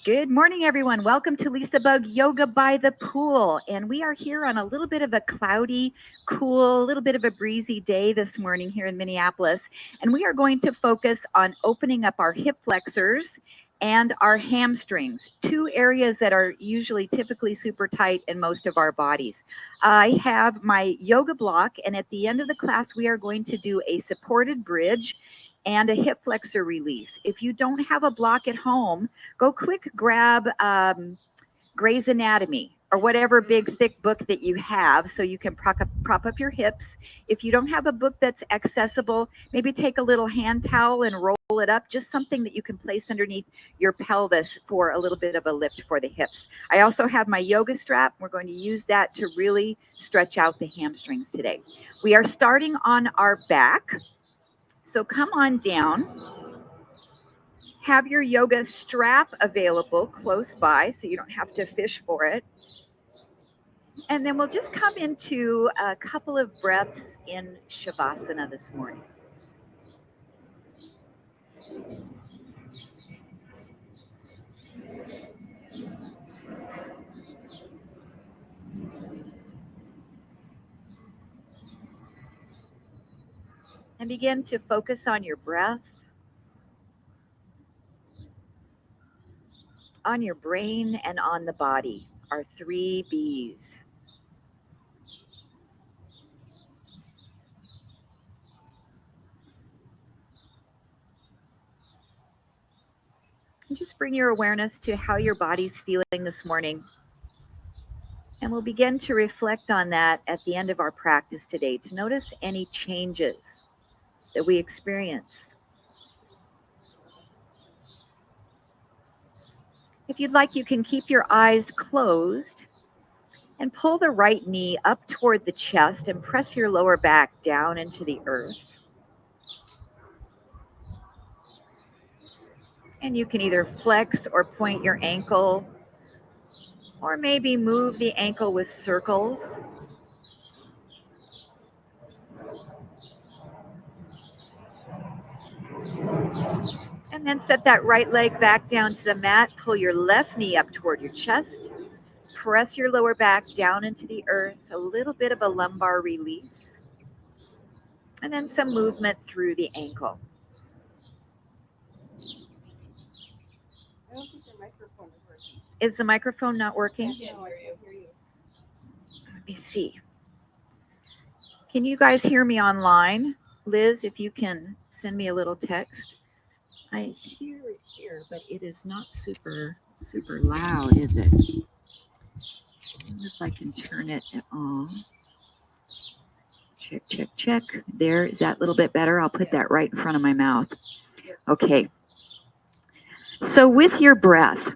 Good morning, everyone. Welcome to LisaBug Yoga by the Pool. And we are here on a little bit of a cloudy, cool, a little bit of a breezy day this morning here in Minneapolis. And we are going to focus on opening up our hip flexors and our hamstrings, two areas that are usually typically super tight in most of our bodies. I have my yoga block, and at the end of the class, we are going to do a supported bridge and a hip flexor release. If you don't have a block at home, go quick grab Gray's Anatomy or whatever big thick book that you have so you can prop up your hips. If you don't have a book that's accessible, maybe take a little hand towel and roll it up, just something that you can place underneath your pelvis for a little bit of a lift for the hips. I also have my yoga strap. We're going to use that to really stretch out the hamstrings today. We are starting on our back. So come on down. Have your yoga strap available close by so you don't have to fish for it. And then we'll just come into a couple of breaths in Shavasana this morning. And begin to focus on your breath, on your brain, and on the body, our 3 B's. And just bring your awareness to how your body's feeling this morning. And we'll begin to reflect on that at the end of our practice today to notice any changes that we experience. If you'd like, you can keep your eyes closed and pull the right knee up toward the chest and press your lower back down into the earth. And you can either flex or point your ankle, or maybe move the ankle with circles. And then set that right leg back down to the mat. Pull your left knee up toward your chest. Press your lower back down into the earth. A little bit of a lumbar release. And then some movement through the ankle. I don't think your microphone is working. Is the microphone not working? No, I can't hear you. Let me see. Can you guys hear me online? Liz, if you can send me a little text. I hear it here, but it is not super loud, is it? I wonder if I can turn it at all. Check. There, is that a little bit better? I'll put that right in front of my mouth. Okay. So with your breath,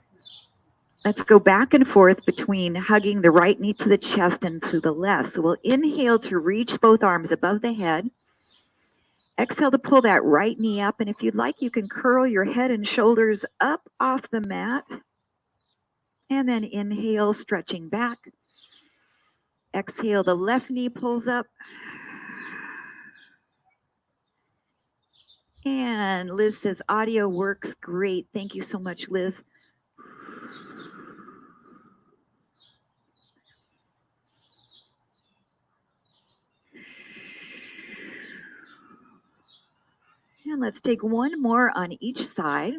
let's go back and forth between hugging the right knee to the chest and to the left. So we'll inhale to reach both arms above the head. Exhale to pull that right knee up. And if you'd like, you can curl your head and shoulders up off the mat. And then inhale, stretching back. Exhale, the left knee pulls up. And Liz says, audio works great. Thank you so much, Liz. And let's take one more on each side.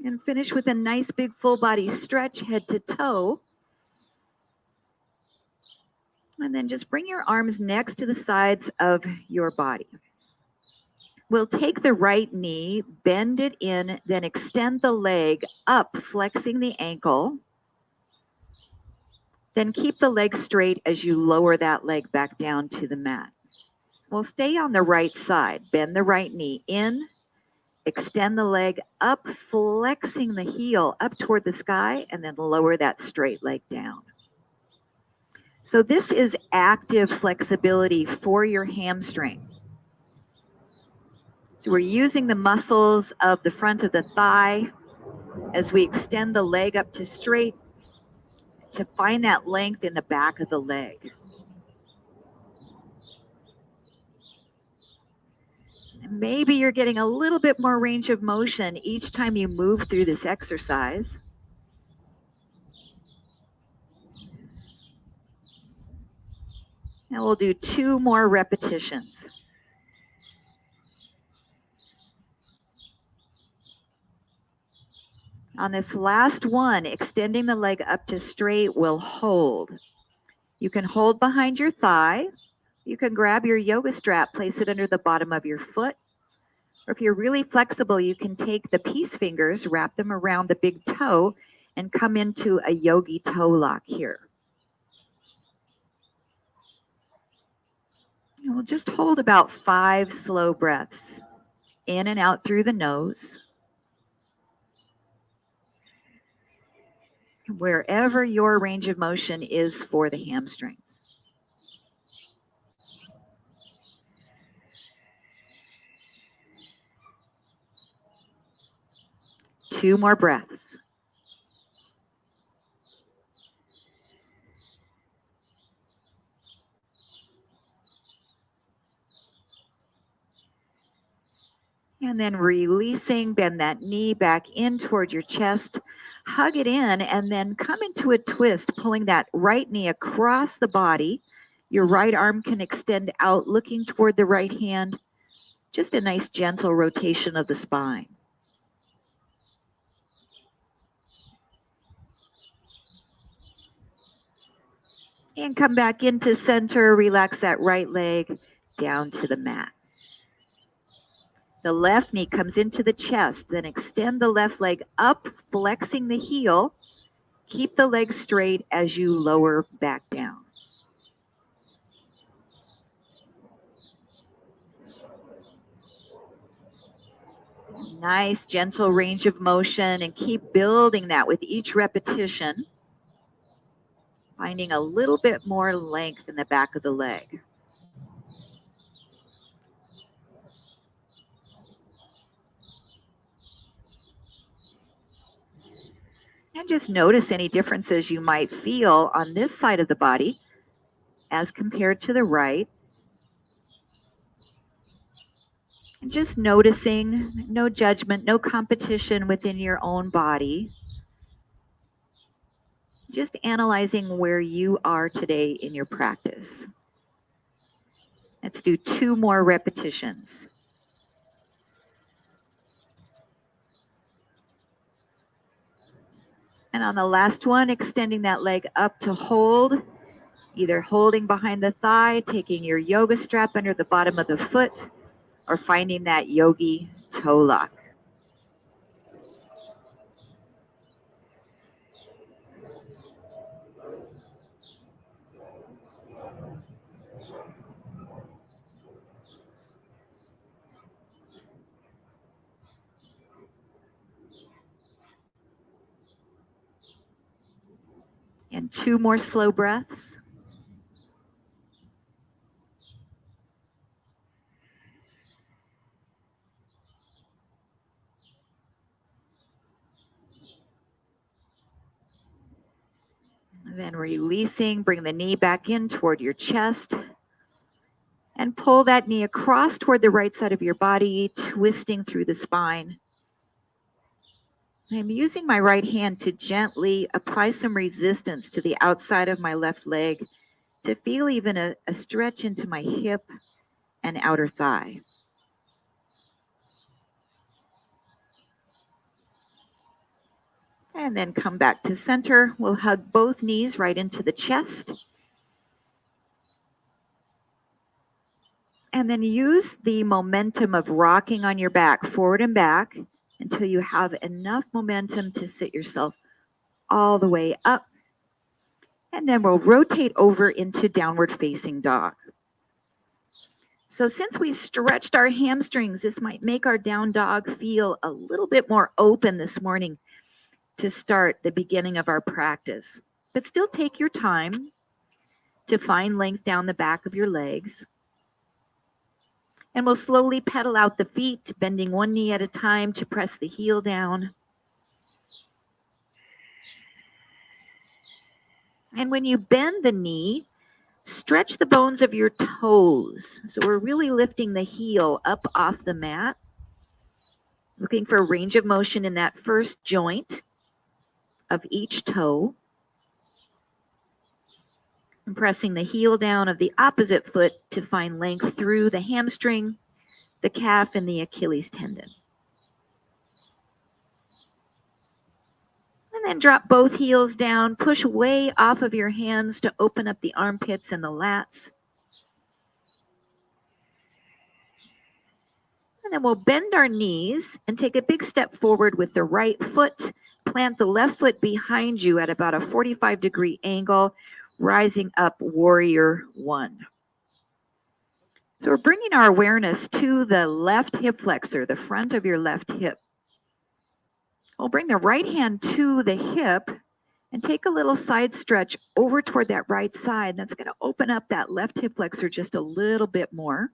And finish with a nice big full body stretch, head to toe. And then just bring your arms next to the sides of your body. We'll take the right knee, bend it in, then extend the leg up, flexing the ankle. Then keep the leg straight as you lower that leg back down to the mat. We'll stay on the right side. Bend the right knee in, extend the leg up, flexing the heel up toward the sky, and then lower that straight leg down. So this is active flexibility for your hamstring. So we're using the muscles of the front of the thigh as we extend the leg up to straight, to find that length in the back of the leg. And maybe you're getting a little bit more range of motion each time you move through this exercise. And we'll do 2 more repetitions. On this last one, extending the leg up to straight will hold. You can hold behind your thigh. You can grab your yoga strap, place it under the bottom of your foot. Or if you're really flexible, you can take the peace fingers, wrap them around the big toe, and come into a yogi toe lock here. And we'll just hold about 5 slow breaths in and out through the nose. Wherever your range of motion is for the hamstrings. Two more breaths. And then releasing, bend that knee back in toward your chest, hug it in, and then come into a twist, pulling that right knee across the body. Your right arm can extend out, looking toward the right hand. Just a nice gentle rotation of the spine. And come back into center, relax that right leg down to the mat. The left knee comes into the chest, then extend the left leg up, flexing the heel. Keep the leg straight as you lower back down. Nice, gentle range of motion, and keep building that with each repetition. Finding a little bit more length in the back of the leg. And just notice any differences you might feel on this side of the body as compared to the right. And just noticing, no judgment, no competition within your own body. Just analyzing where you are today in your practice. Let's do 2 more repetitions. And on the last one, extending that leg up to hold, either holding behind the thigh, taking your yoga strap under the bottom of the foot, or finding that yogi toe lock. And 2 more slow breaths. And then releasing, bring the knee back in toward your chest. And pull that knee across toward the right side of your body, twisting through the spine. I'm using my right hand to gently apply some resistance to the outside of my left leg to feel even a stretch into my hip and outer thigh. And then come back to center. We'll hug both knees right into the chest. And then use the momentum of rocking on your back, forward and back, until you have enough momentum to sit yourself all the way up. And then we'll rotate over into downward facing dog. So since we've stretched our hamstrings, this might make our down dog feel a little bit more open this morning to start the beginning of our practice. But still take your time to find length down the back of your legs. And we'll slowly pedal out the feet, bending one knee at a time to press the heel down. And when you bend the knee, stretch the bones of your toes. So we're really lifting the heel up off the mat, looking for a range of motion in that first joint of each toe. And pressing the heel down of the opposite foot to find length through the hamstring, the calf, and the Achilles tendon. And then drop both heels down, push way off of your hands to open up the armpits and the lats. And then we'll bend our knees and take a big step forward with the right foot. Plant the left foot behind you at about a 45-degree angle, rising up warrior one. So we're bringing our awareness to the left hip flexor, the front of your left hip. We'll bring the right hand to the hip and take a little side stretch over toward that right side. That's going to open up that left hip flexor just a little bit more.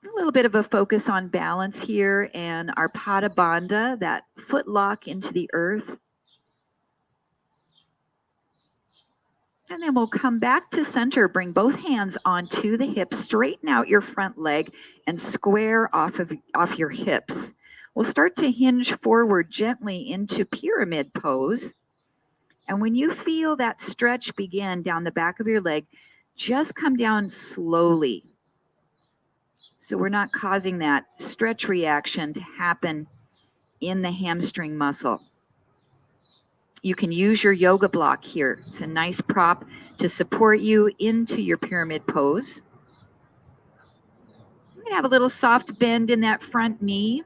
A little bit of a focus on balance here and our Pada Bandha, that foot lock into the earth. And then we'll come back to center, bring both hands onto the hips, straighten out your front leg and square off your hips. We'll start to hinge forward gently into pyramid pose. And when you feel that stretch begin down the back of your leg, just come down slowly. So we're not causing that stretch reaction to happen in the hamstring muscle. You can use your yoga block here. It's a nice prop to support you into your pyramid pose. We're going to have a little soft bend in that front knee.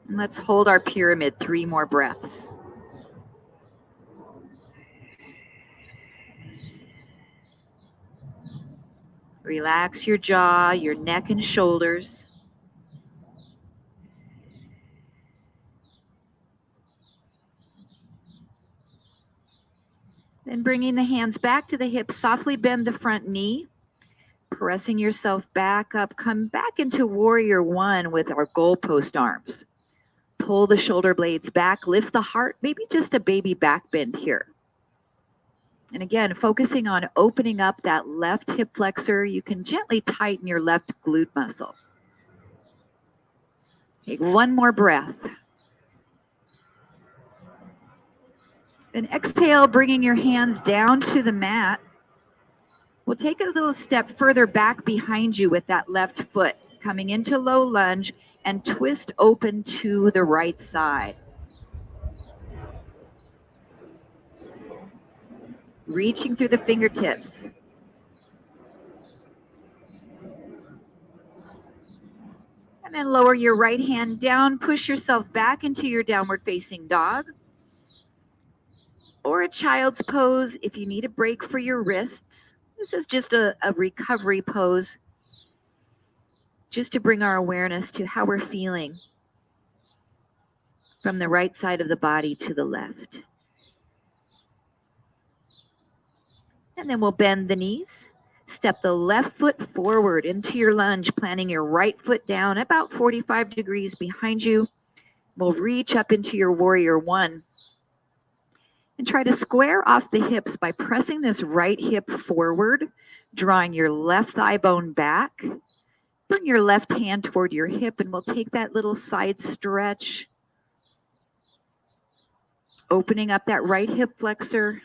And let's hold our pyramid 3 more breaths. Relax your jaw, your neck and shoulders. Then bringing the hands back to the hips, softly bend the front knee, pressing yourself back up. Come back into warrior one with our goalpost arms. Pull the shoulder blades back, lift the heart, maybe just a baby back bend here. And again, focusing on opening up that left hip flexor, you can gently tighten your left glute muscle. Take 1 more breath. Then exhale, bringing your hands down to the mat. We'll take a little step further back behind you with that left foot, coming into low lunge and twist open to the right side. Reaching through the fingertips. And then lower your right hand down, push yourself back into your downward facing dog. Or a child's pose if you need a break for your wrists. This is just a recovery pose, just to bring our awareness to how we're feeling from the right side of the body to the left. And then we'll bend the knees. Step the left foot forward into your lunge, planting your right foot down about 45 degrees behind you. We'll reach up into your warrior one. And try to square off the hips by pressing this right hip forward, drawing your left thigh bone back. Bring your left hand toward your hip and we'll take that little side stretch. Opening up that right hip flexor.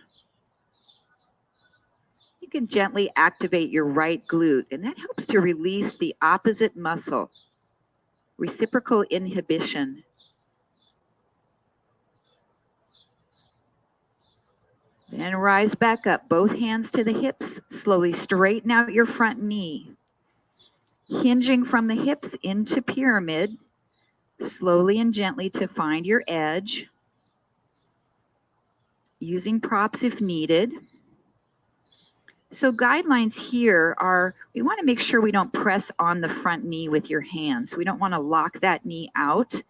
You can gently activate your right glute, and that helps to release the opposite muscle, reciprocal inhibition. Then rise back up, both hands to the hips. Slowly straighten out your front knee. Hinging from the hips into pyramid, slowly and gently to find your edge. Using props if needed. So guidelines here are, we want to make sure we don't press on the front knee with your hands. We don't want to lock that knee out. So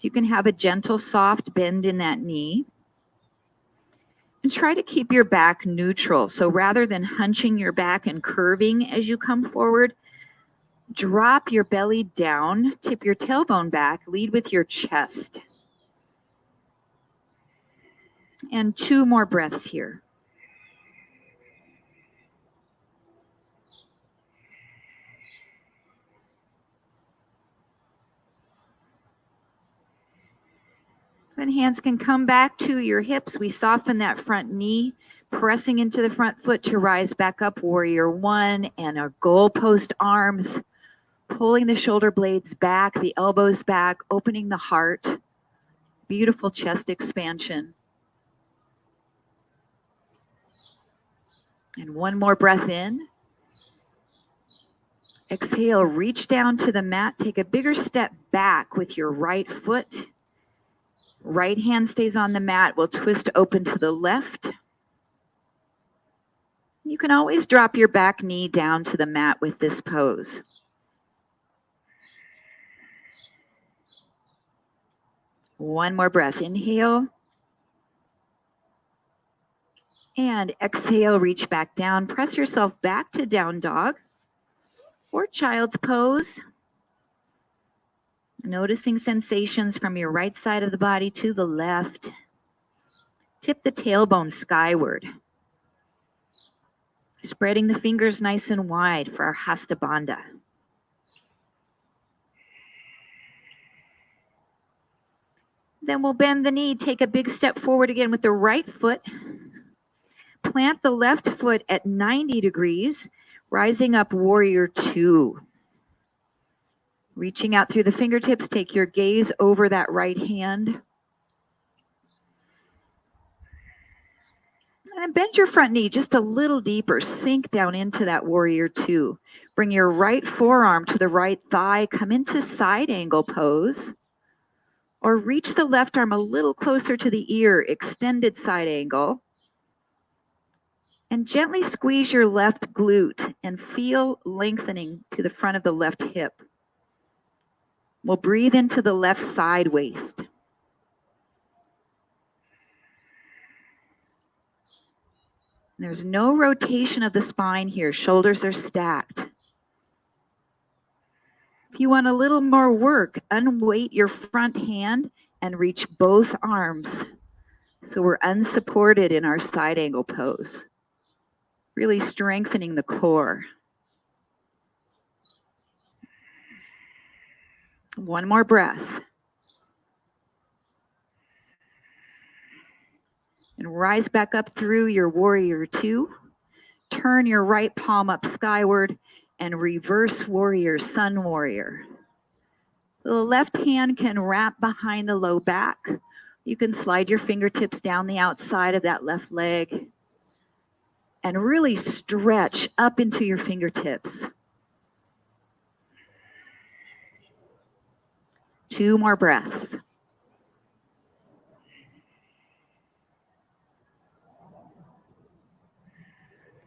you can have a gentle, soft bend in that knee. And try to keep your back neutral. So rather than hunching your back and curving as you come forward, drop your belly down, tip your tailbone back, lead with your chest. And 2 more breaths here. Then hands can come back to your hips. We soften that front knee, pressing into the front foot to rise back up, warrior 1, and our goalpost arms, pulling the shoulder blades back, the elbows back, opening the heart. Beautiful chest expansion. And 1 more breath in. Exhale, reach down to the mat. Take a bigger step back with your right foot. Right hand stays on the mat. We'll twist open to the left. You can always drop your back knee down to the mat with this pose. One more breath. Inhale. And exhale, reach back down. Press yourself back to down dog or child's pose. Noticing sensations from your right side of the body to the left. Tip the tailbone skyward. Spreading the fingers nice and wide for our Hasta Bandha. Then we'll bend the knee, take a big step forward again with the right foot. Plant the left foot at 90 degrees, rising up warrior 2. Reaching out through the fingertips, take your gaze over that right hand. And then bend your front knee just a little deeper, sink down into that warrior 2. Bring your right forearm to the right thigh, come into side angle pose. Or reach the left arm a little closer to the ear, extended side angle. And gently squeeze your left glute and feel lengthening to the front of the left hip. We'll breathe into the left side waist. There's no rotation of the spine here. Shoulders are stacked. If you want a little more work, unweight your front hand and reach both arms. So we're unsupported in our side angle pose. Really strengthening the core. One more breath. And rise back up through your warrior 2. Turn your right palm up skyward and reverse warrior, sun warrior. The left hand can wrap behind the low back. You can slide your fingertips down the outside of that left leg and really stretch up into your fingertips. 2 more breaths.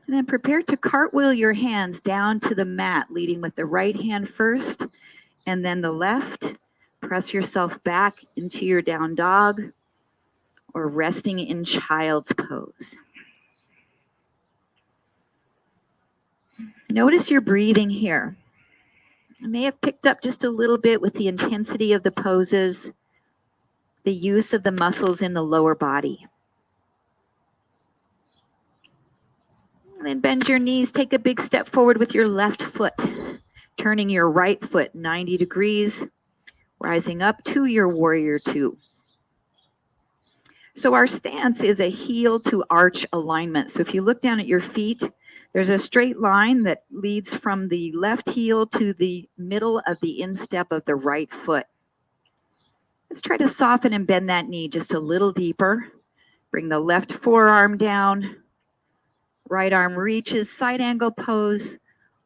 And then prepare to cartwheel your hands down to the mat, leading with the right hand first and then the left. Press yourself back into your down dog or resting in child's pose. Notice your breathing here. I may have picked up just a little bit with the intensity of the poses, the use of the muscles in the lower body. And then bend your knees, take a big step forward with your left foot, turning your right foot 90 degrees, rising up to your warrior 2. So our stance is a heel to arch alignment. So if you look down at your feet, there's a straight line that leads from the left heel to the middle of the instep of the right foot. Let's try to soften and bend that knee just a little deeper. Bring the left forearm down. Right arm reaches, side angle pose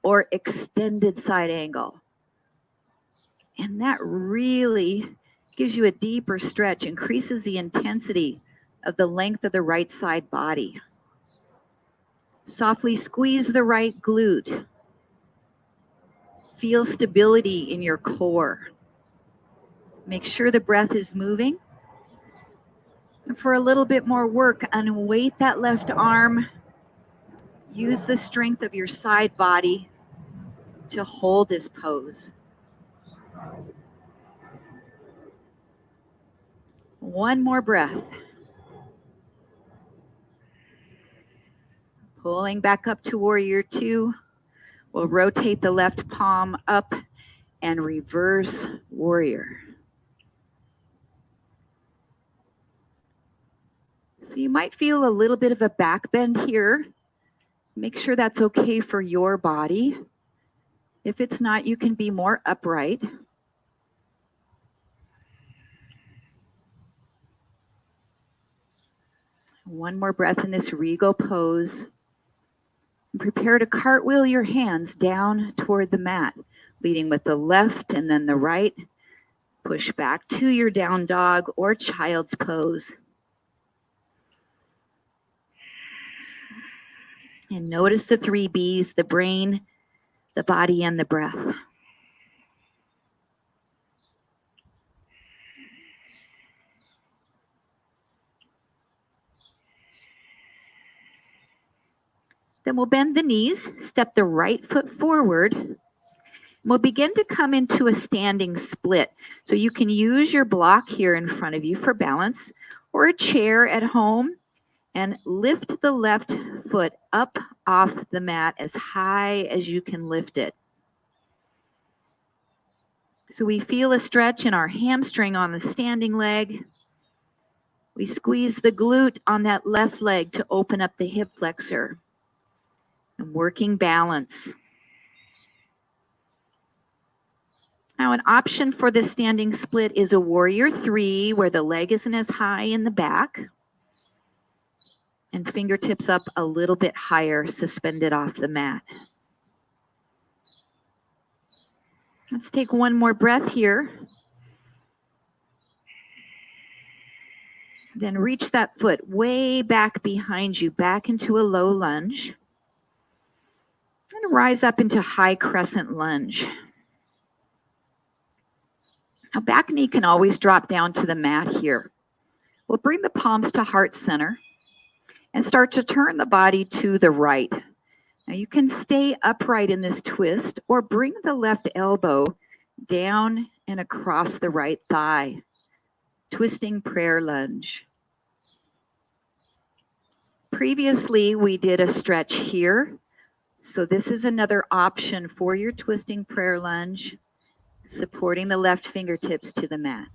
or extended side angle. And that really gives you a deeper stretch, increases the intensity of the length of the right side body. Softly squeeze the right glute. Feel stability in your core. Make sure the breath is moving. And for a little bit more work, unweight that left arm. Use the strength of your side body to hold this pose. One more breath. Rolling back up to warrior two. We'll rotate the left palm up and reverse warrior. So you might feel a little bit of a back bend here. Make sure that's okay for your body. If it's not, you can be more upright. One more breath in this regal pose. Prepare to cartwheel your hands down toward the mat, leading with the left and then the right. Push back to your down dog or child's pose. And notice the 3 B's, the brain, the body, and the breath. Then we'll bend the knees, step the right foot forward. We'll begin to come into a standing split. So you can use your block here in front of you for balance, or a chair at home, and lift the left foot up off the mat as high as you can lift it. So we feel a stretch in our hamstring on the standing leg. We squeeze the glute on that left leg to open up the hip flexor. And working balance. Now, an option for the standing split is a warrior 3, where the leg isn't as high in the back. And fingertips up a little bit higher, suspended off the mat. Let's take one more breath here. Then reach that foot way back behind you, back into a low lunge. And rise up into high crescent lunge. Now, back knee can always drop down to the mat here. We'll bring the palms to heart center and start to turn the body to the right. Now, you can stay upright in this twist or bring the left elbow down and across the right thigh. Twisting prayer lunge. Previously, we did a stretch here. So this is another option for your twisting prayer lunge, supporting the left fingertips to the mat.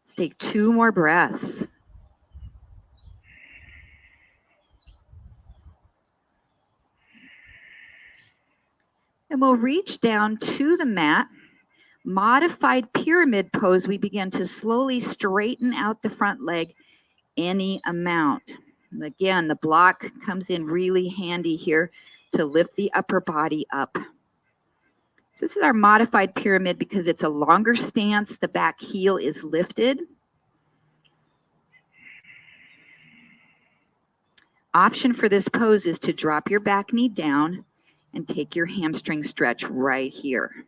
Let's take 2 more breaths. And we'll reach down to the mat. Modified pyramid pose, we begin to slowly straighten out the front leg any amount. And again, the block comes in really handy here to lift the upper body up. So this is our modified pyramid because it's a longer stance. The back heel is lifted. Option for this pose is to drop your back knee down and take your hamstring stretch right here.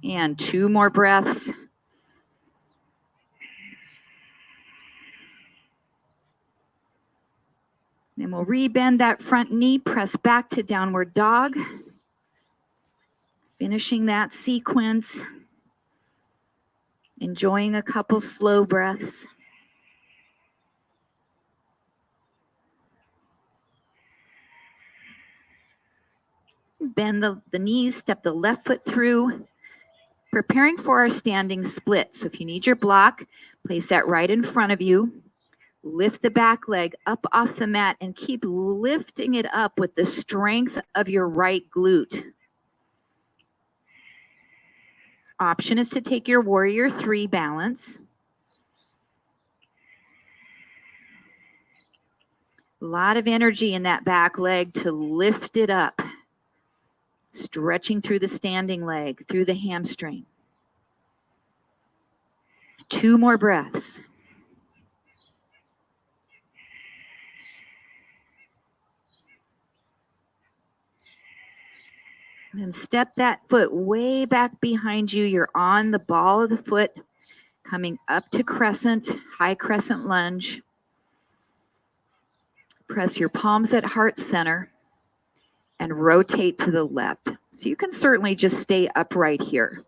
And 2 more breaths. Then we'll rebend that front knee, press back to downward dog. Finishing that sequence. Enjoying a couple slow breaths. Bend the knees, step the left foot through. Preparing for our standing split. So if you need your block, place that right in front of you. Lift the back leg up off the mat and keep lifting it up with the strength of your right glute. Option is to take your warrior 3 balance. A lot of energy in that back leg to lift it up. Stretching through the standing leg, through the hamstring. 2 more breaths. And step that foot way back behind you. You're on the ball of the foot, coming up to crescent, high crescent lunge. Press your palms at heart center and rotate to the left. So you can certainly just stay upright here.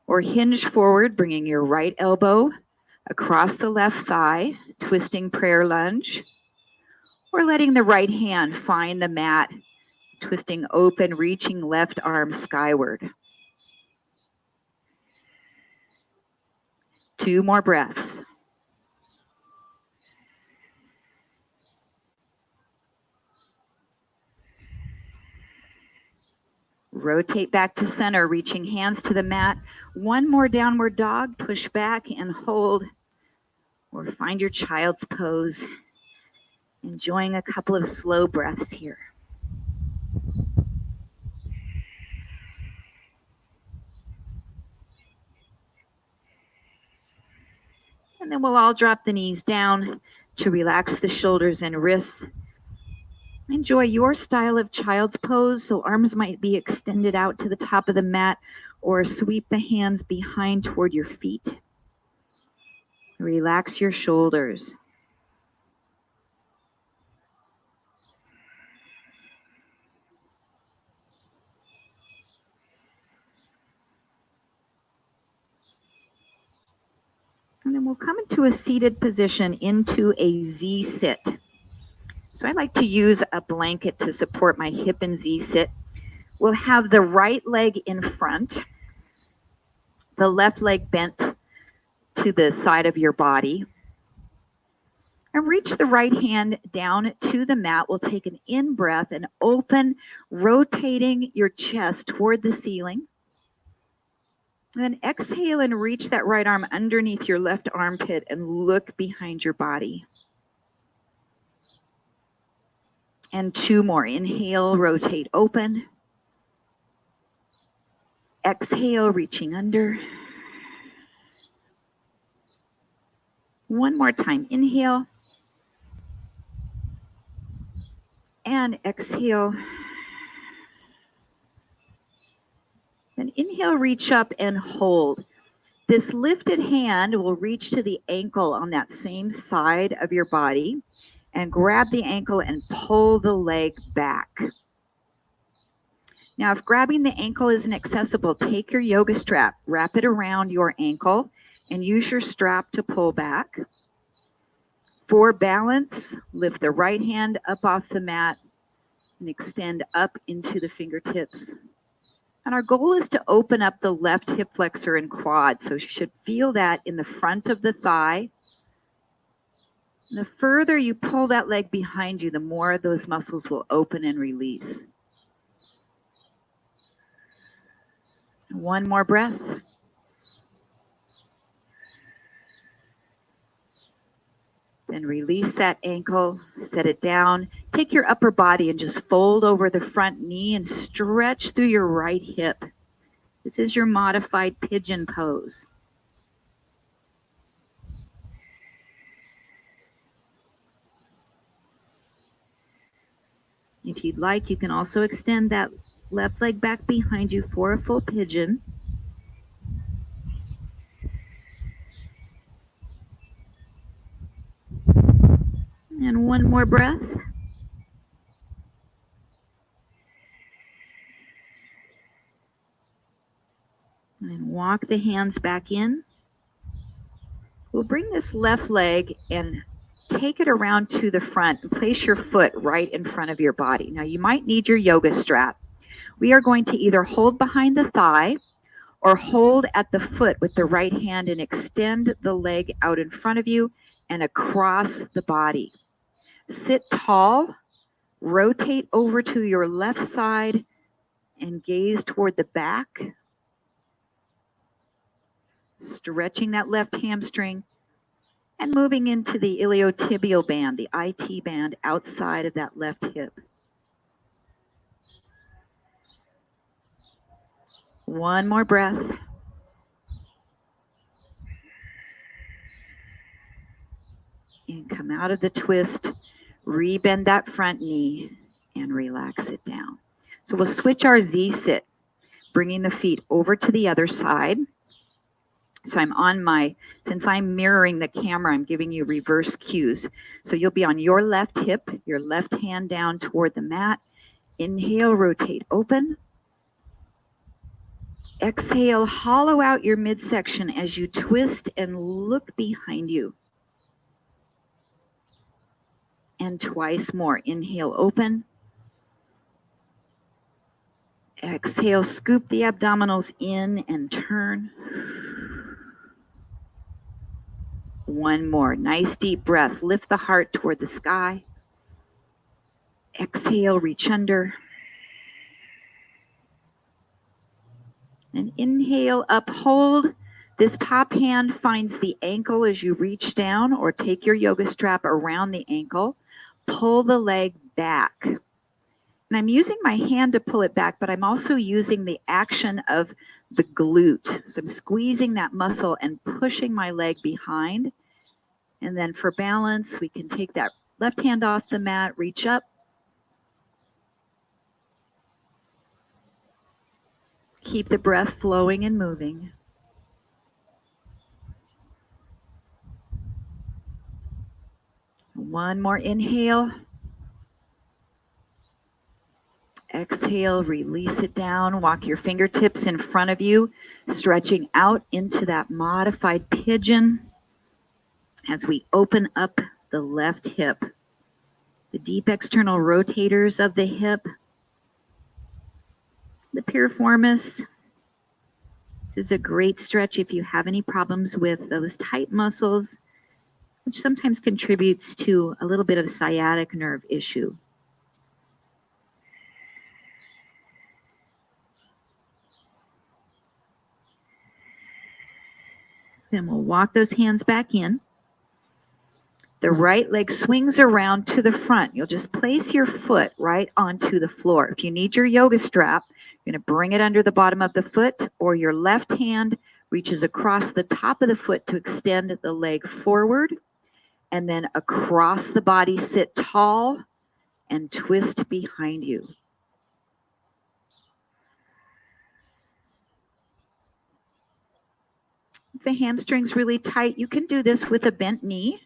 Or hinge forward, bringing your right elbow Across the left thigh, twisting prayer lunge, or letting the right hand find the mat, twisting open, reaching left arm skyward. 2 more breaths. Rotate back to center, reaching hands to the mat. 1 more downward dog, push back and hold, or find your child's pose. Enjoying a couple of slow breaths here. And then we'll all drop the knees down to relax the shoulders and wrists. Enjoy your style of child's pose, so arms might be extended out to the top of the mat, or sweep the hands behind toward your feet. Relax your shoulders. And then we'll come into a seated position, into a Z sit. So I like to use a blanket to support my hip and Z sit. We'll have the right leg in front, the left leg bent to the side of your body. And reach the right hand down to the mat. We'll take an in breath and open, rotating your chest toward the ceiling. And then exhale and reach that right arm underneath your left armpit and look behind your body. And 2 more. Inhale, rotate open. Exhale, reaching under. 1 more time. Inhale. And exhale. Then inhale, reach up and hold. This lifted hand will reach to the ankle on that same side of your body and grab the ankle and pull the leg back. Now, if grabbing the ankle isn't accessible, take your yoga strap, wrap it around your ankle, and use your strap to pull back. For balance, lift the right hand up off the mat and extend up into the fingertips. And our goal is to open up the left hip flexor and quad. So you should feel that in the front of the thigh. And the further you pull that leg behind you, the more those muscles will open and release. 1 more breath. Then release that ankle, set it down. Take your upper body and just fold over the front knee and stretch through your right hip. This is your modified pigeon pose. If you'd like, you can also extend that left leg back behind you for a full pigeon. And 1 more breath. And walk the hands back in. We'll bring this left leg and take it around to the front and place your foot right in front of your body. Now you might need your yoga strap. We are going to either hold behind the thigh or hold at the foot with the right hand and extend the leg out in front of you and across the body. Sit tall, rotate over to your left side and gaze toward the back. Stretching that left hamstring and moving into the iliotibial band, the IT band outside of that left hip. 1 more breath. And come out of the twist, rebend that front knee and relax it down. So we'll switch our Z sit, bringing the feet over to the other side. So I'm on since I'm mirroring the camera, I'm giving you reverse cues. So you'll be on your left hip, your left hand down toward the mat. Inhale, rotate open. Exhale, hollow out your midsection as you twist and look behind you. And twice more. Inhale, open. Exhale, scoop the abdominals in and turn. One more. Nice deep breath. Lift the heart toward the sky. Exhale, reach under. And inhale, uphold. This top hand finds the ankle as you reach down, or take your yoga strap around the ankle. Pull the leg back. And I'm using my hand to pull it back, but I'm also using the action of the glute. So I'm squeezing that muscle and pushing my leg behind. And then for balance, we can take that left hand off the mat, reach up. Keep the breath flowing and moving. One more inhale. Exhale, release it down. Walk your fingertips in front of you, stretching out into that modified pigeon as we open up the left hip. The deep external rotators of the hip, the piriformis. This is a great stretch if you have any problems with those tight muscles, which sometimes contributes to a little bit of sciatic nerve issue. Then we'll walk those hands back in. The right leg swings around to the front. You'll just place your foot right onto the floor. If you need your yoga strap, you're going to bring it under the bottom of the foot, or your left hand reaches across the top of the foot to extend the leg forward, and then across the body, sit tall and twist behind you. If the hamstring's really tight, you can do this with a bent knee.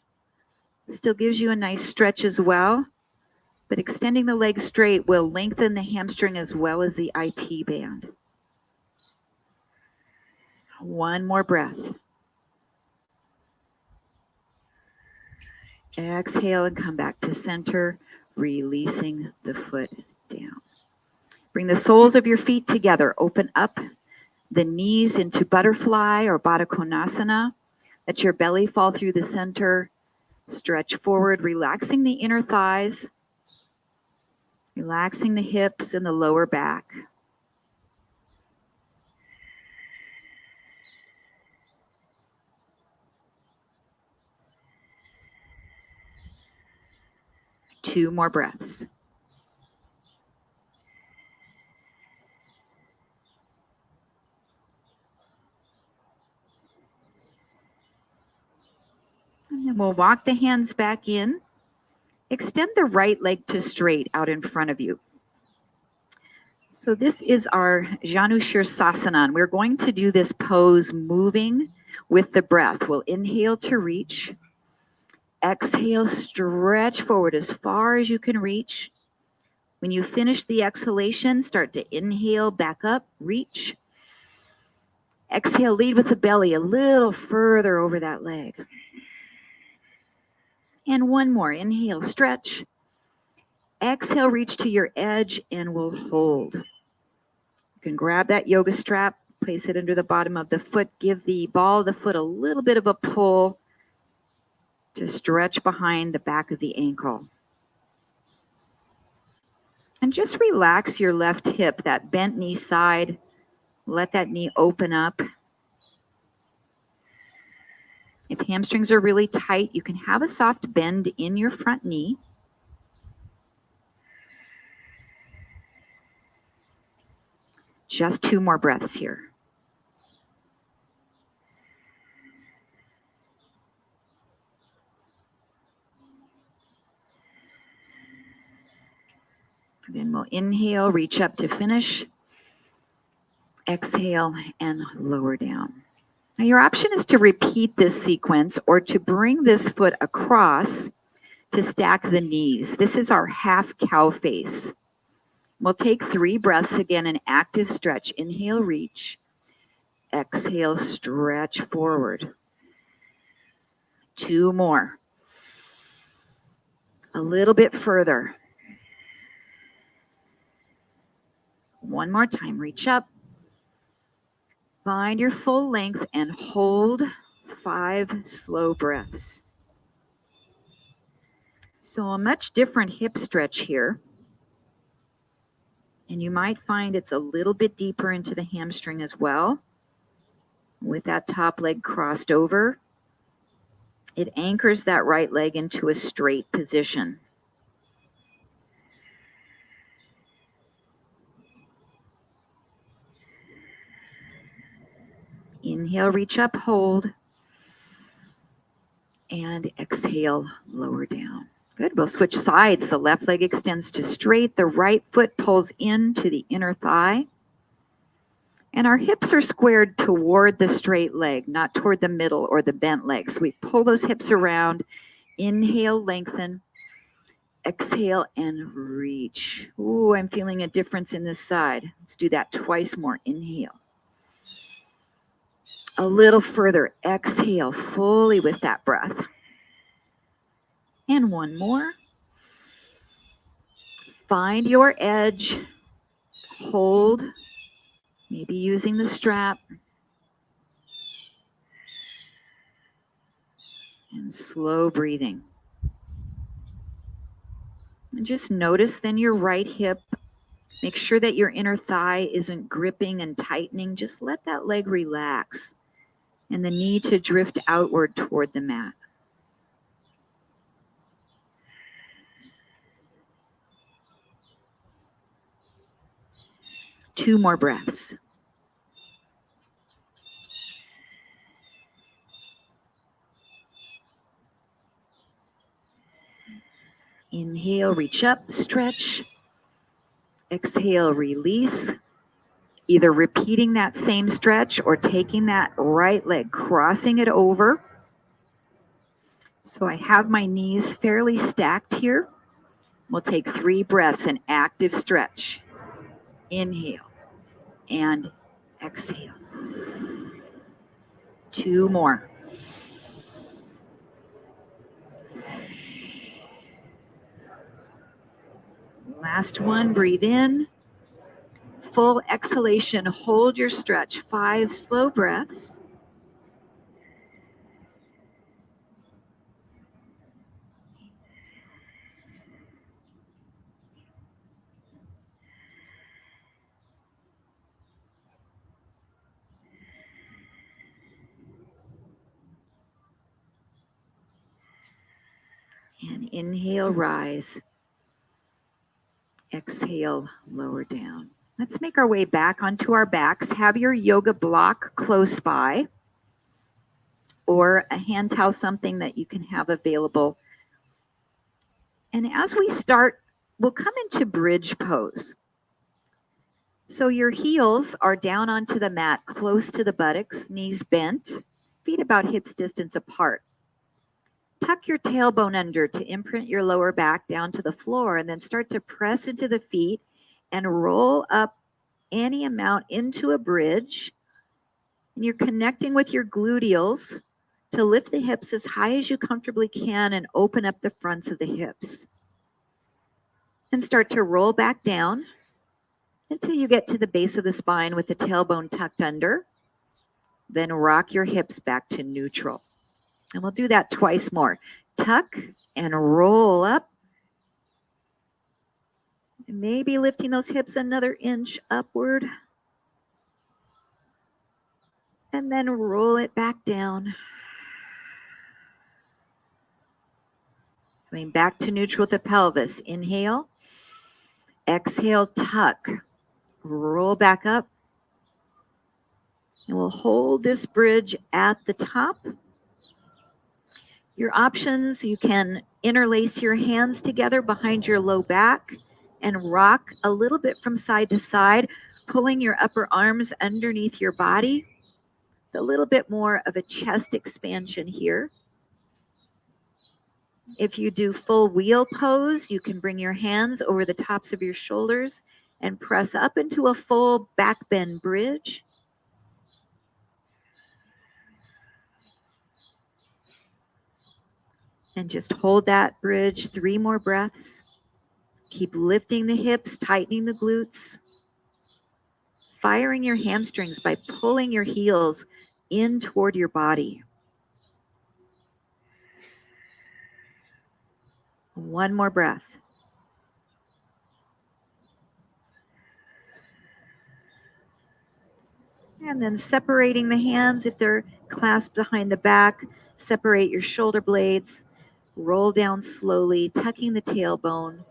Still gives you a nice stretch as well, but extending the leg straight will lengthen the hamstring as well as the IT band. One more breath. Exhale and come back to center, releasing the foot down. Bring the soles of your feet together. Open up the knees into butterfly or Baddha Konasana. Let your belly fall through the center. Stretch forward, relaxing the inner thighs, relaxing the hips and the lower back. Two more breaths. And then we'll walk the hands back in. Extend the right leg to straight out in front of you. So this is our Janu Shirsasana. We're going to do this pose moving with the breath. We'll inhale to reach. Exhale, stretch forward as far as you can reach. When you finish the exhalation, start to inhale, back up, reach. Exhale, lead with the belly a little further over that leg. And one more. Inhale, stretch. Exhale, reach to your edge, and we'll hold. You can grab that yoga strap, place it under the bottom of the foot, give the ball of the foot a little bit of a pull to stretch behind the back of the ankle. And just relax your left hip, that bent knee side. Let that knee open up. If hamstrings are really tight, you can have a soft bend in your front knee. Just two more breaths here. Then we'll inhale, reach up to finish. Exhale and lower down. Now your option is to repeat this sequence or to bring this foot across to stack the knees. This is our half cow face. We'll take 3 breaths again, an active stretch. Inhale, reach. Exhale, stretch forward. 2 more. A little bit further. 1 more time, reach up. Find your full length and hold 5 slow breaths. So a much different hip stretch here. And you might find it's a little bit deeper into the hamstring as well. With that top leg crossed over, it anchors that right leg into a straight position. Inhale, reach up, hold. And exhale, lower down. Good, we'll switch sides. The left leg extends to straight. The right foot pulls into the inner thigh. And our hips are squared toward the straight leg, not toward the middle or the bent leg. So we pull those hips around. Inhale, lengthen. Exhale and reach. Ooh, I'm feeling a difference in this side. Let's do that twice more. Inhale. A little further. Exhale fully with that breath. And 1 more. Find your edge. Hold. Maybe using the strap. And slow breathing. And just notice then your right hip. Make sure that your inner thigh isn't gripping and tightening. Just let that leg relax. And the knee to drift outward toward the mat. Two more breaths. Inhale, reach up, stretch. Exhale, release. Either repeating that same stretch or taking that right leg, crossing it over. So I have my knees fairly stacked here. We'll take 3 breaths, an active stretch. Inhale and exhale. 2 more. Last one, breathe in. Full exhalation, hold your stretch. 5 slow breaths. And inhale, rise. Exhale, lower down. Let's make our way back onto our backs. Have your yoga block close by or a hand towel, something that you can have available. And as we start, we'll come into bridge pose. So your heels are down onto the mat, close to the buttocks, knees bent, feet about hips distance apart. Tuck your tailbone under to imprint your lower back down to the floor, and then start to press into the feet and roll up any amount into a bridge. And you're connecting with your gluteals to lift the hips as high as you comfortably can and open up the fronts of the hips. And start to roll back down until you get to the base of the spine with the tailbone tucked under. Then rock your hips back to neutral. And we'll do that twice more. Tuck and roll up. And maybe lifting those hips another inch upward. And then roll it back down. Coming back to neutral with the pelvis. Inhale. Exhale, tuck. Roll back up. And we'll hold this bridge at the top. Your options, you can interlace your hands together behind your low back and rock a little bit from side to side, pulling your upper arms underneath your body. A little bit more of a chest expansion here. If you do full wheel pose, you can bring your hands over the tops of your shoulders and press up into a full back bend bridge. And just hold that bridge 3 more breaths. Keep lifting the hips, tightening the glutes, firing your hamstrings by pulling your heels in toward your body. 1 more breath. And then separating the hands, if they're clasped behind the back, separate your shoulder blades, roll down slowly, tucking the tailbone,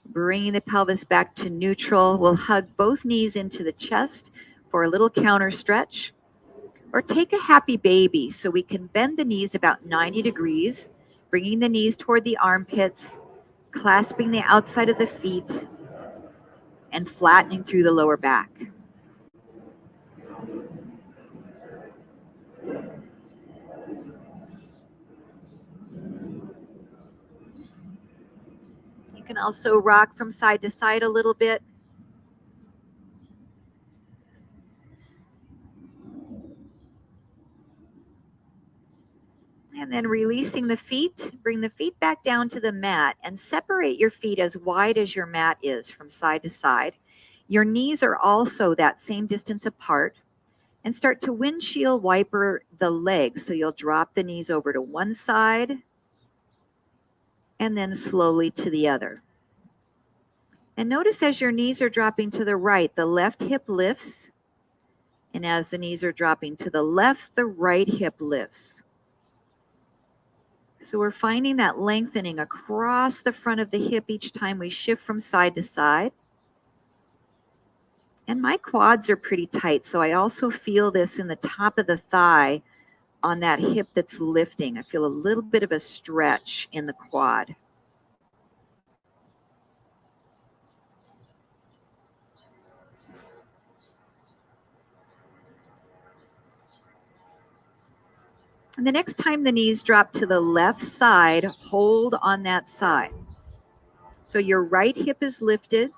bringing the pelvis back to neutral. We'll hug both knees into the chest for a little counter stretch, or take a happy baby so we can bend the knees about 90 degrees, bringing the knees toward the armpits, clasping the outside of the feet, and flattening through the lower back. You can also rock from side to side a little bit. And then releasing the feet, bring the feet back down to the mat and separate your feet as wide as your mat is from side to side. Your knees are also that same distance apart. And start to windshield wiper the legs. So you'll drop the knees over to one side and then slowly to the other. And notice as your knees are dropping to the right, the left hip lifts. And as the knees are dropping to the left, the right hip lifts. So we're finding that lengthening across the front of the hip each time we shift from side to side. And my quads are pretty tight, so I also feel this in the top of the thigh on that hip that's lifting. I feel a little bit of a stretch in the quad. And the next time the knees drop to the left side, hold on that side. So your right hip is lifted.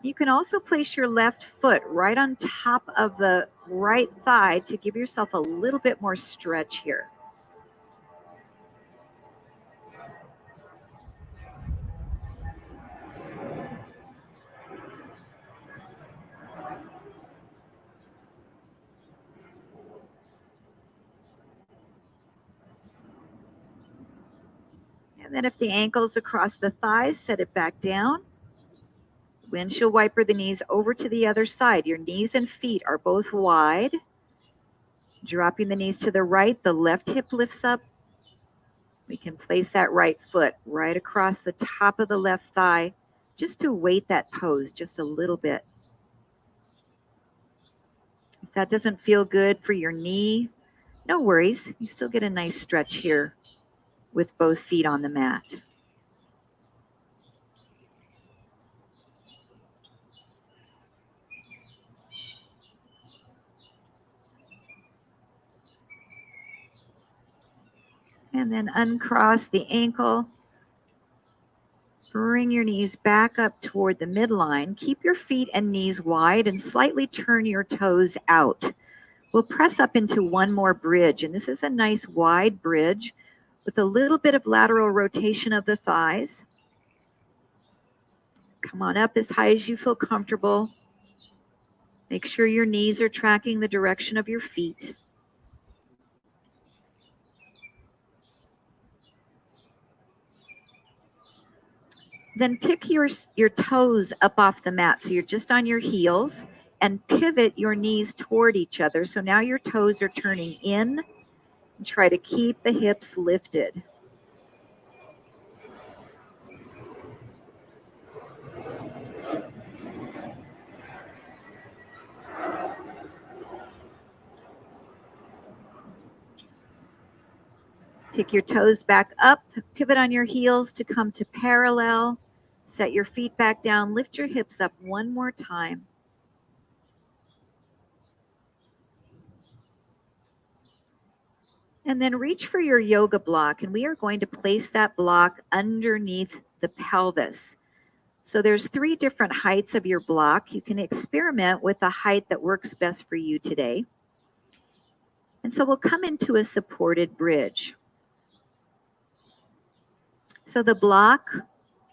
You can also place your left foot right on top of the right thigh to give yourself a little bit more stretch here. And then if the ankle's across the thighs, set it back down. Windshield wiper the knees over to the other side. Your knees and feet are both wide. Dropping the knees to the right, the left hip lifts up. We can place that right foot right across the top of the left thigh just to weight that pose just a little bit. If that doesn't feel good for your knee, no worries. You still get a nice stretch here with both feet on the mat. And then uncross the ankle. Bring your knees back up toward the midline. Keep your feet and knees wide and slightly turn your toes out. We'll press up into one more bridge, and this is a nice wide bridge with a little bit of lateral rotation of the thighs. Come on up as high as you feel comfortable. Make sure your knees are tracking the direction of your feet. Then pick your toes up off the mat. So you're just on your heels and pivot your knees toward each other. So now your toes are turning in and try to keep the hips lifted. Pick your toes back up, pivot on your heels to come to parallel. Set your feet back down, lift your hips up one more time. And then reach for your yoga block, and we are going to place that block underneath the pelvis. So there's 3 different heights of your block. You can experiment with the height that works best for you today. And so we'll come into a supported bridge. So the block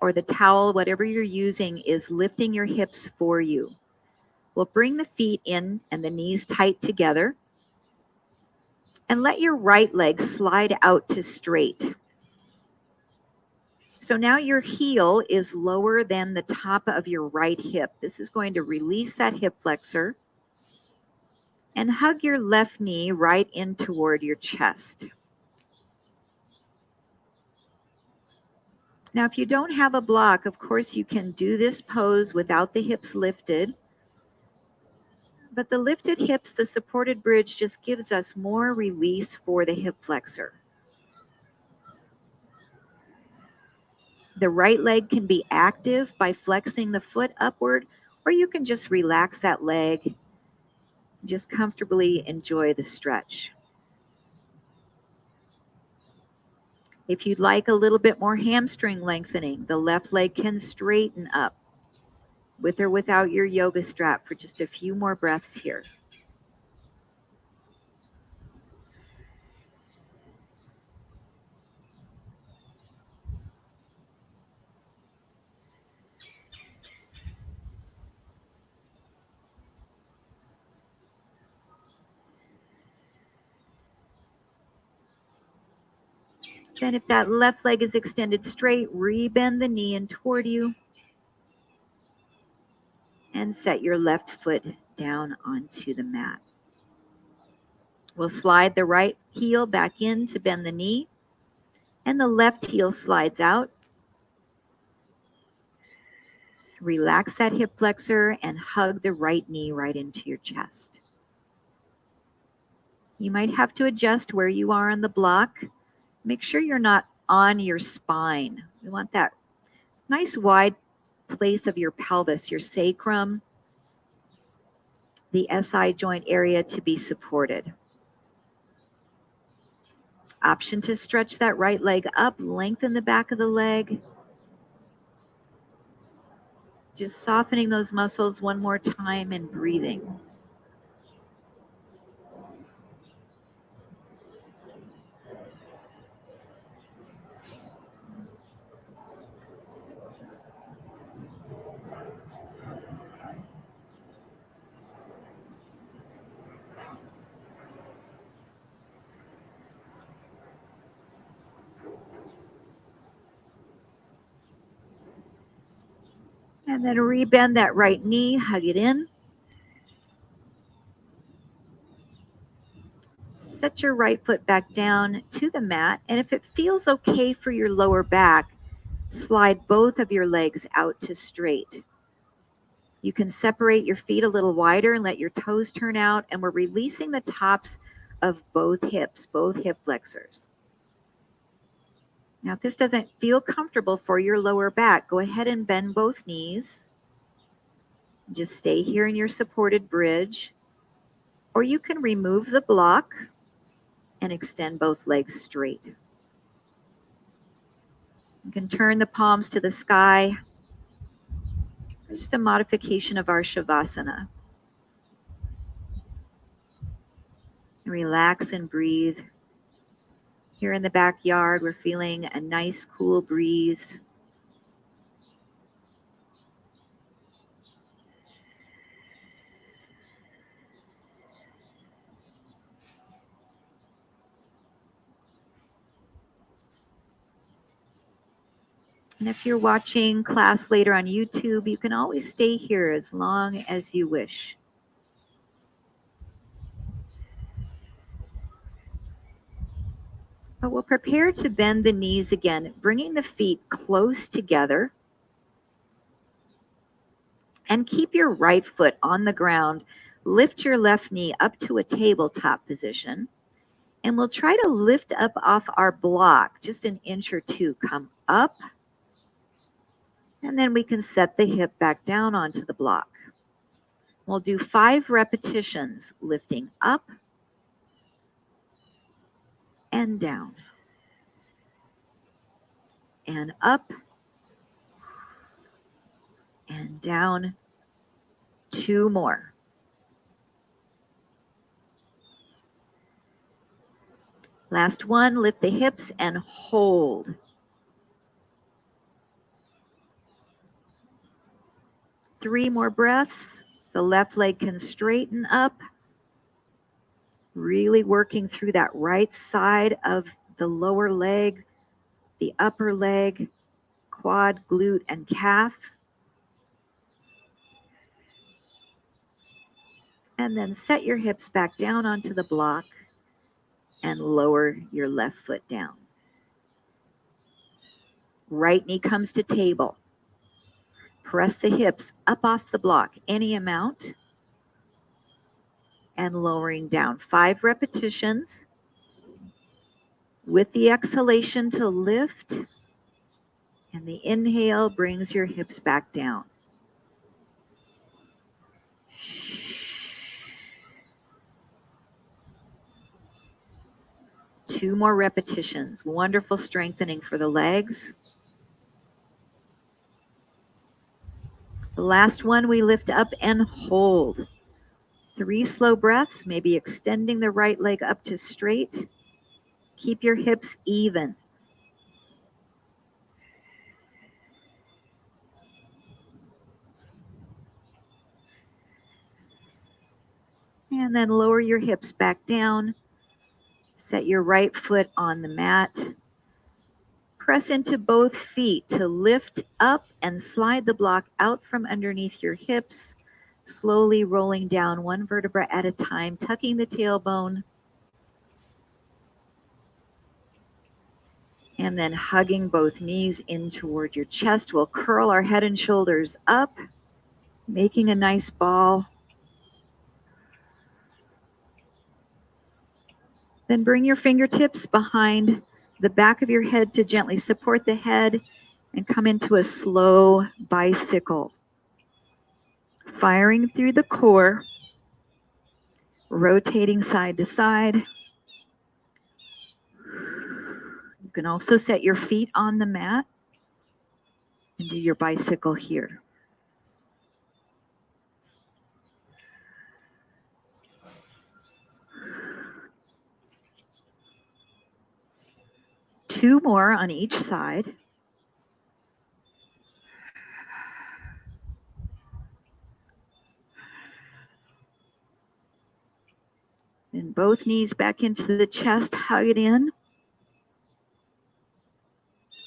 or the towel, whatever you're using, is lifting your hips for you. We'll bring the feet in and the knees tight together. And let your right leg slide out to straight. So now your heel is lower than the top of your right hip. This is going to release that hip flexor. And hug your left knee right in toward your chest. Now, if you don't have a block, of course, you can do this pose without the hips lifted. But the lifted hips, the supported bridge, just gives us more release for the hip flexor. The right leg can be active by flexing the foot upward, or you can just relax that leg, just comfortably enjoy the stretch. If you'd like a little bit more hamstring lengthening, the left leg can straighten up with or without your yoga strap for just a few more breaths here. Then if that left leg is extended straight, rebend the knee in toward you and set your left foot down onto the mat. We'll slide the right heel back in to bend the knee, and the left heel slides out. Relax that hip flexor and hug the right knee right into your chest. You might have to adjust where you are on the block. Make sure you're not on your spine. We want that nice wide place of your pelvis, your sacrum, the SI joint area to be supported. Option to stretch that right leg up, lengthen the back of the leg. Just softening those muscles one more time and breathing. And then rebend that right knee, hug it in. Set your right foot back down to the mat. And if it feels okay for your lower back, slide both of your legs out to straight. You can separate your feet a little wider and let your toes turn out. And we're releasing the tops of both hips, both hip flexors. Now, if this doesn't feel comfortable for your lower back, go ahead and bend both knees. Just stay here in your supported bridge. Or you can remove the block and extend both legs straight. You can turn the palms to the sky. Just a modification of our Shavasana. Relax and breathe. Here in the backyard, we're feeling a nice cool breeze. And if you're watching class later on YouTube, you can always stay here as long as you wish. But we'll prepare to bend the knees again, bringing the feet close together. And keep your right foot on the ground. Lift your left knee up to a tabletop position. And we'll try to lift up off our block, just an inch or two. Come up. And then we can set the hip back down onto the block. We'll do 5 repetitions, lifting up and down. And up and down. 2 more. Last one, lift the hips and hold. Three more breaths. The left leg can straighten up. Really working through that right side of the lower leg, the upper leg, quad, glute, and calf. And then set your hips back down onto the block and lower your left foot down. Right knee comes to table. Press the hips up off the block, any amount, and lowering down. 5 repetitions. With the exhalation to lift, and the inhale brings your hips back down. Two more repetitions. Wonderful strengthening for the legs. The last one, we lift up and hold. 3 slow breaths, maybe extending the right leg up to straight. Keep your hips even. And then lower your hips back down. Set your right foot on the mat. Press into both feet to lift up and slide the block out from underneath your hips, slowly rolling down one vertebra at a time, tucking the tailbone, and then hugging both knees in toward your chest. We'll curl our head and shoulders up, making a nice ball. Then bring your fingertips behind the back of your head to gently support the head and come into a slow bicycle. Firing through the core, rotating side to side. You can also set your feet on the mat and do your bicycle here. Two more on each side. And both knees back into the chest, hug it in.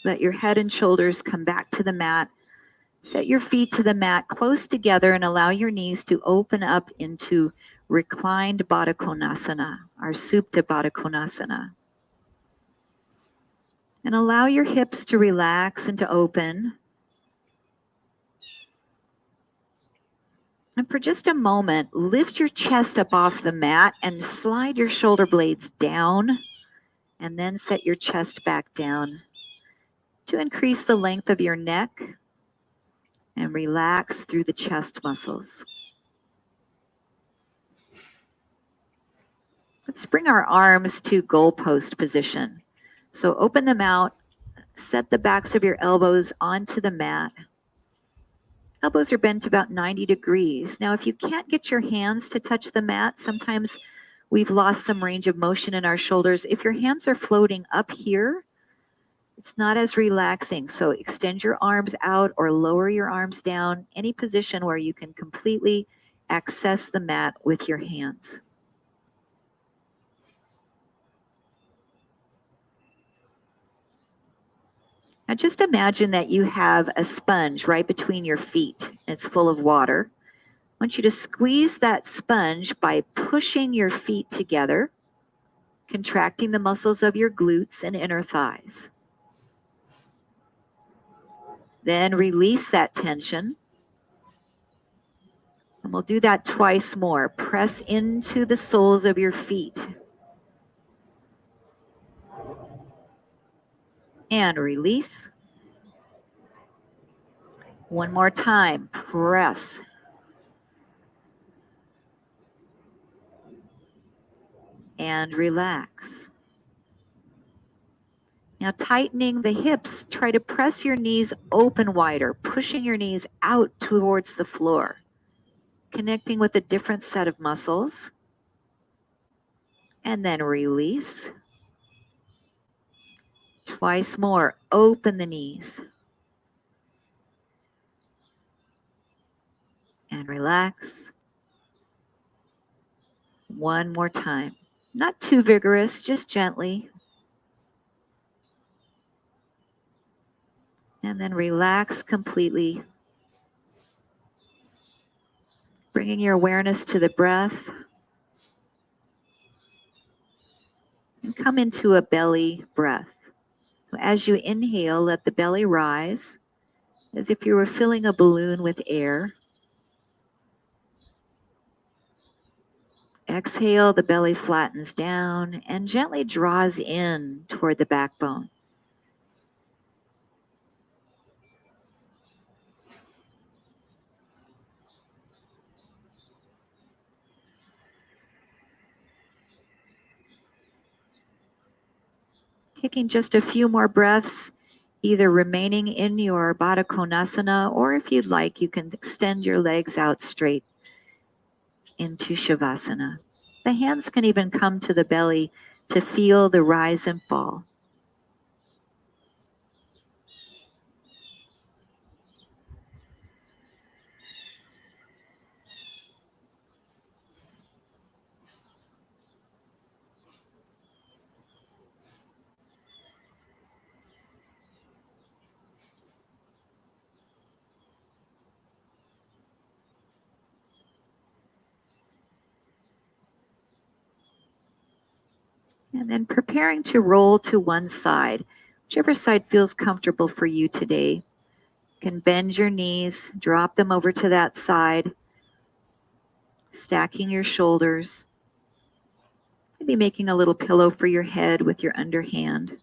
Let your head and shoulders come back to the mat. Set your feet to the mat close together and allow your knees to open up into reclined Baddha Konasana, our Supta Baddha Konasana. And allow your hips to relax and to open. And for just a moment, lift your chest up off the mat and slide your shoulder blades down, and then set your chest back down to increase the length of your neck and relax through the chest muscles. Let's bring our arms to goalpost position. So open them out, set the backs of your elbows onto the mat. Elbows are bent about 90 degrees. Now, if you can't get your hands to touch the mat, sometimes we've lost some range of motion in our shoulders. If your hands are floating up here, it's not as relaxing. So extend your arms out or lower your arms down, any position where you can completely access the mat with your hands. Now just imagine that you have a sponge right between your feet. It's full of water. I want you to squeeze that sponge by pushing your feet together, contracting the muscles of your glutes and inner thighs. Then release that tension. And we'll do that twice more. Press into the soles of your feet. And release. One more time. Press. And relax. Now tightening the hips, try to press your knees open wider, pushing your knees out towards the floor, connecting with a different set of muscles. And then release. Twice more. Open the knees. And relax. One more time. Not too vigorous, just gently. And then relax completely. Bringing your awareness to the breath. And come into a belly breath. As you inhale, let the belly rise as if you were filling a balloon with air. Exhale, the belly flattens down and gently draws in toward the backbone. Taking just a few more breaths, either remaining in your Baddha Konasana, or if you'd like, you can extend your legs out straight into Shavasana. The hands can even come to the belly to feel the rise and fall. And then preparing to roll to one side, whichever side feels comfortable for you today. You can bend your knees, drop them over to that side, stacking your shoulders. Maybe making a little pillow for your head with your underhand.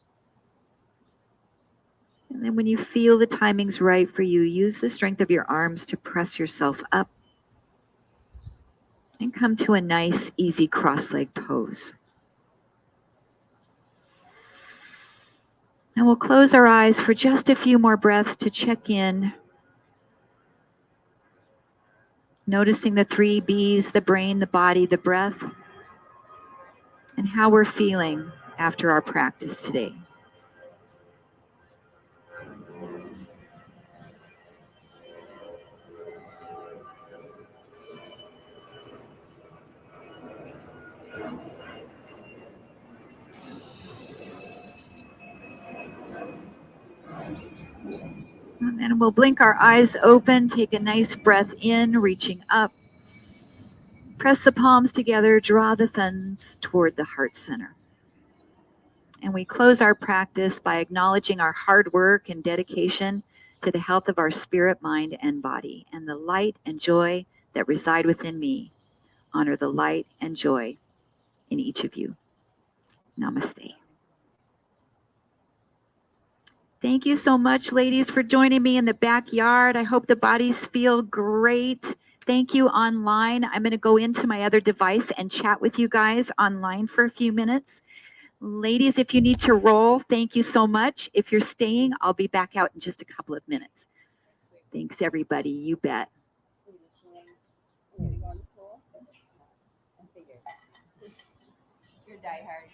And then when you feel the timing's right for you, use the strength of your arms to press yourself up and come to a nice, easy cross-leg pose. And we'll close our eyes for just a few more breaths to check in. Noticing the 3 B's, the brain, the body, the breath, and how we're feeling after our practice today. And then we'll blink our eyes open, take a nice breath in, reaching up. Press the palms together, draw the thumbs toward the heart center. And we close our practice by acknowledging our hard work and dedication to the health of our spirit, mind, and body, and the light and joy that reside within me. Honor the light and joy in each of you. Namaste. Thank you so much, ladies, for joining me in the backyard. I hope the bodies feel great. Thank you online. I'm going to go into my other device and chat with you guys online for a few minutes. Ladies, if you need to roll, thank you so much. If you're staying, I'll be back out in just a couple of minutes. Thanks, everybody. You bet. You're diehard.